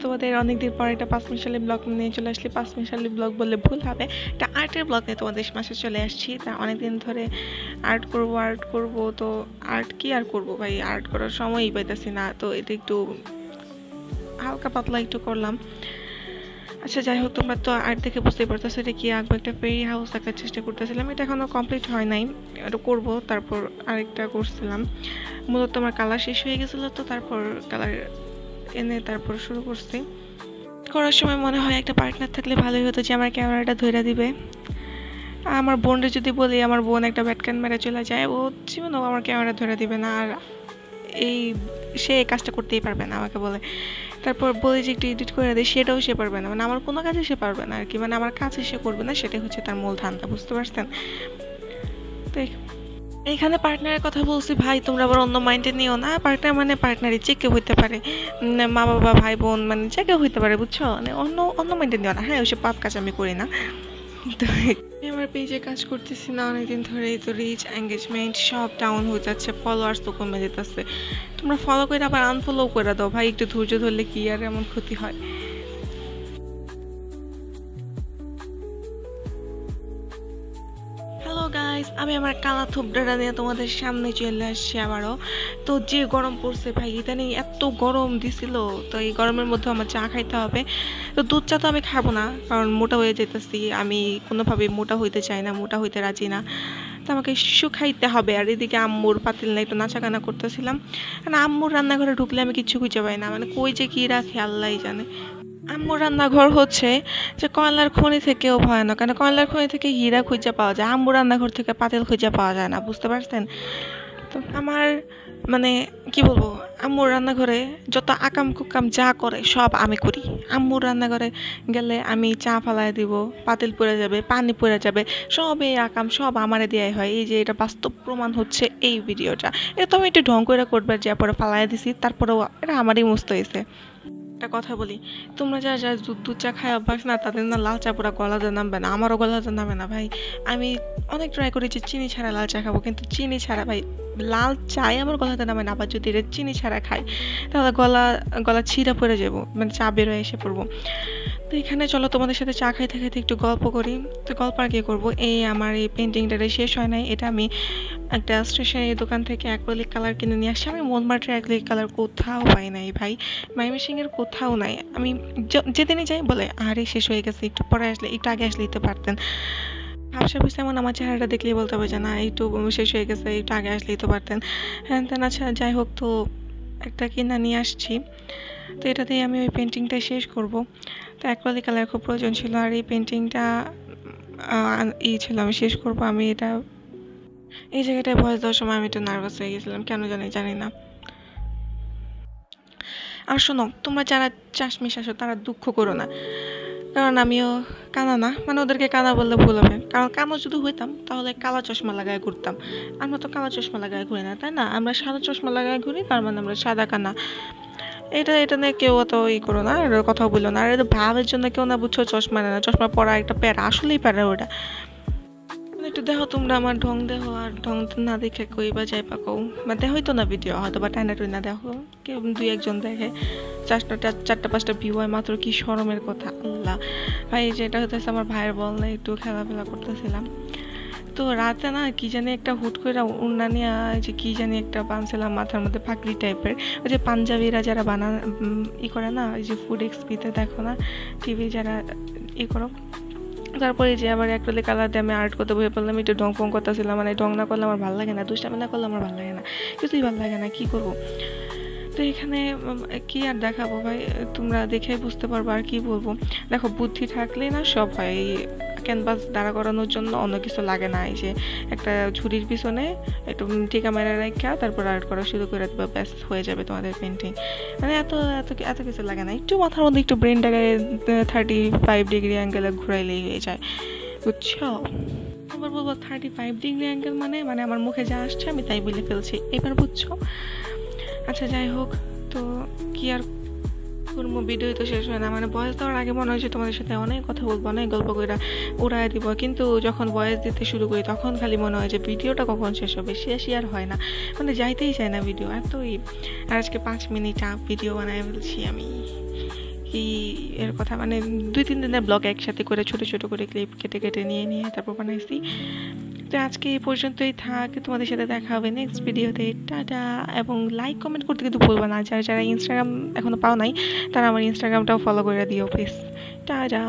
তোমাদের অনেকদিন পর একটা 5 মিনিটালি ব্লগ নিয়ে চলে আসলি। 5 মিনিটালি ব্লগ বললে ভুল হবে, একটা আর্টের ব্লগ নিয়ে তোমাদের মাসে চলে আসছি। তা অনেকদিন ধরে আর্ট করব তো আর্ট কি আর করব ভাই, আর্ট করার সময়ই পাইতেছি না, তো এটা একটু হালকা পাতলা একটু করলাম। আচ্ছা যাই হোক, তোমরা তো আর্ট দেখে বুঝতেই পারতেছো এটা কি আঁকবো। একটা ফেরি হাউস আঁকার চেষ্টা করতেছিলাম, এটা এখনো কমপ্লিট হয় নাই, এটা করবো। তারপর আরেকটা করছিলাম, মূলত আমার কালার শেষ হয়ে গেছিলো, তো তারপর কালার এনে তারপর শুরু করছি। করার সময় মনে হয় একটা পার্টনার থাকলে ভালোই হতো, যে আমার ক্যামেরাটা ধরে দিবে। আমার বোনরে যদি বলি, আমার বোন একটা ব্যাটকান মেরে চলে যায়, ও জীবনেও আমার ক্যামেরা ধরে দিবে না, আর এই সে কাজটা করতেই পারবে না আমাকে বলে। তারপর বলি যে একটু এডিট করে দেয়, সেটাও সে পারবে না, মানে আমার কোনো কাজে সে পারবে না আর কি, মানে আমার কাজে সে করবে না, সেটাই হচ্ছে তার মূল ধান্দা, বুঝতে পারছেন? তো এখানে পার্টনারের কথা বলছি ভাই, তোমরা আবার অন্য মাইন্ডে নিও না। পার্টনার মানে পার্টনারই, যে কেউ হইতে পারে, মা বাবা ভাই বোন, মানে যে কেউ হইতে পারে, বুঝছো? মানে অন্য অন্য মাইন্ডে নিও না। হ্যাঁ, ওইসব পাপ কাজ আমি করি না। তো আমার পেজে কাজ করতেছি না অনেকদিন ধরে, তো রিচ এঙ্গেজমেন্ট সব ডাউন হয়ে যাচ্ছে, ফলোয়ার্স তো কমে যেতেছে। তোমরা ফলো করে আবার আনফলো করে দাও ভাই, একটু ধৈর্য ধরলে কি আর এমন ক্ষতি হয়। হ্যালো গাইস, আমি আমার কালা থুবড়াটা নিয়ে তোমাদের সামনে চলে আসছি আবারও। তো যে গরম পড়ছে ভাই, ইদানিং এত গরম দিছিল, তো এই গরমের মধ্যে আমার চা খাইতে হবে। তো দুধ চা তো আমি খাবো না, কারণ মোটা হয়ে যেতেছি আমি, কোনোভাবে মোটা হইতে চাই না, মোটা হইতে রাজি না, তো আমাকে শুকাইতে হবে। আর এদিকে আম্মুর পাতিল না একটু নাচাগানা করতেছিলাম, কারণ আম্মুর রান্নাঘরে ঢুকলে আমি কিচ্ছু খুঁজে পাই না, মানে কই যে কি রাখে আল্লাহই জানে। আম্মুর রান্নাঘর হচ্ছে যে কয়লার খনি থেকেও ভয়ানক, কারণ কয়লার খনি থেকে হীরা খুঁজে পাওয়া যায়, আম্মুর রান্নাঘর থেকে পাতিল খুঁজে পাওয়া যায় না, বুঝতে পারছেন? তো আমার মানে কি বলবো, আম্মুর রান্নাঘরে যত আকাম কুকাম যা করে সব আমি করি। আম্মুর রান্নাঘরে গেলে আমি চা ফালাই দিব, পাতিল পড়ে যাবে, পানি পড়ে যাবে, সব এই আকাম সব আমারে দেয়াই হয়। এই যে এটা বাস্তব প্রমাণ হচ্ছে এই ভিডিওটা, এটা তো আমি একটু ঢং করে করবে যে পরে ফালাই দিছি, তারপরেও এটা আমারই মস্ত হয়েছে। একটা কথা বলি, তোমরা যারা যারা দুধ চা খায় অভ্যাস না, তাদের না লাল চা পুরা গলাতে নামবে না, আমারও গলাতে নামে না ভাই। আমি অনেক ট্রাই করেছি চিনি ছাড়া লাল চা খাবো, কিন্তু চিনি ছাড়া ভাই লাল চাই আমার গলাতে নামে না। আবার যদি এটা চিনি ছাড়া খাই, তাহলে গলা গলা ছিঁড়া পড়ে যাবো, মানে চা বেরোয় এসে পড়বো। তো এখানে চলো তোমাদের সাথে চা খাইতে খাইতে একটু গল্প করি। তো গল্প আর কি করবো, এই আমার এই পেন্টিংটা শেষ হয় নাই, এটা আমি একটা স্টেশনারি দোকান থেকে অ্যাক্রিলিক কালার কিনে নিয়ে আসছি। আমি মনমার্টের অ্যাক্রিলিক কালার কোথাও পাই নাই ভাই, মাইমেসিংয়ের কোথাও নাই। আমি যেদিনই যাই বলে আরে শেষ হয়ে গেছে, একটু পরে আসলে, একটু আগে আসলে দিতে পারতেন। ভাবসা বুঝতে এমন আমার চেহারাটা দেখলেই বলতে হবে যে না একটু শেষ হয়ে গেছে, একটু আগে আসলেই তো পারতেন, হ্যাঁ তেন। আচ্ছা যাই হোক, তো একটা কিনা নিয়ে আসছি, তো এটা দিয়ে আমি ওই পেন্টিংটা শেষ করব। তো অ্যাক্রিলিক কালার খুব প্রয়োজন ছিল, আর এই পেন্টিংটা ছিল আমি শেষ করব। আমি এটা এই জায়গাটায় ভয়েস দেওয়ার সময় আমি একটু নার্ভাস হয়ে গেছিলাম, কেন জানি না। আর শোনো, তোমরা যারা চাশমিশ আসো তারা দুঃখ করো না, কারণ আমিও কানা না, মানে ওদেরকে কানা বললে ভুল হবে, কারণ কানা যদি হইতাম তাহলে কালা চশমা লাগায় ঘুরতাম। আমরা তো কালা চশমা লাগায় ঘুরি না, তাই না? আমরা সাদা চশমা লাগায় ঘুরি, তার মানে আমরা সাদা কানা। এটা নিয়ে কেউ অত করো না, এটার কথা বললো না। আর এটা ভাবের জন্য কেউ না, বুঝছো, চশমা নেয় না, চশমা পরা একটা প্যারা, আসলেই প্যারা ওটা। একটু দেখো তোমরা আমার ঢং দেখো, আর ঢং না দেখে কই বা যাই বা কও, বা দেখোই তো না ভিডিও, হয়তো বা টাইনা টুইনা দেখো, কেউ দুই একজন দেখে, চারটা পাঁচটা ভিউ হয় মাত্র, কি শরমের কথা আল্লাহ। ভাই যেটা হতেছে আমার ভাইয়ের বল না, একটু খেলাফেলা করতেছিলাম, তো রাতে না কি জানি একটা হুট করে উন্না নিয়ে যে কি জানি একটা বানছিলাম মাথার মধ্যে, পাগড়ি টাইপের, ওই যে পাঞ্জাবিরা যারা করে না, ওই যে ফুড এক্সপিতে দেখো না টিভি, যারা করো। তারপরে যে আবার অ্যাক্রিলিক কালার দিয়ে আমি আর্ট করতে বসে পড়লাম, একটু ঢং ফং করতেছিলাম, মানে ঢং না করলে আমার ভালো লাগে না, দুষ্টামি না করলে আমার ভালো লাগে না, কিছুই ভালো লাগে না, কি করবো। তো এখানে কি আর দেখাবো ভাই, তোমরা দেখে বুঝতে পারবো আর কি বলবো। দেখো, বুদ্ধি থাকলেই না সব হয়। এই ক্যানভাস দাঁড়া করানোর জন্য অন্য কিছু লাগে না, এই যে একটা ঝুড়ির পিছনে একটু টিকা মেরে রাখা, তারপর আর্ট করা শুরু করে দেবে, ব্যাস হয়ে যাবে তোমাদের পেন্টিং। মানে এত এত এত কিছু লাগে না, একটু মাথার মধ্যে একটু ব্রেনটাকে 35 ডিগ্রি অ্যাঙ্গেলে ঘুরাইলেই হয়ে যায়, বুঝছো? আবার বলবো 35 ডিগ্রি অ্যাঙ্গেল মানে আমার মুখে যা আসছে আমি তাই বলে ফেলছি, এবার বুঝছো? আচ্ছা যাই হোক, তো কি আর করবো, ভিডিও তো শেষ হয় না, মানে ভয়েস দেওয়ার আগে মনে হয় যে তোমাদের সাথে অনেক কথা বলবো, অনেক গল্প করে উড়াই দিব, কিন্তু যখন ভয়েস দিতে শুরু করি তখন খালি মনে হয় যে ভিডিওটা কখন শেষ হবে, শেষই আর হয় না, মানে যাইতেই চায় না ভিডিও এতই। আর আজকে 5 মিনিট ভিডিও বানায় ফেলছি আমি, কি এর কথা, মানে 2-3 দিনের ব্লগ একসাথে করে ছোট ছোট করে ক্লিপ কেটে কেটে নিয়ে নিয়ে তারপর বানাইছি। তো আজকে এই পর্যন্তই থাক, তোমাদের সাথে দেখা হবে নেক্সট ভিডিওতে। টাটা। এবং লাইক কমেন্ট করতে কিন্তু ভুলবা না, যারা যারা ইনস্টাগ্রাম এখনো পাও নাই তারা আমার ইনস্টাগ্রামটাও ফলো করে দিও প্লিজ। টাটা।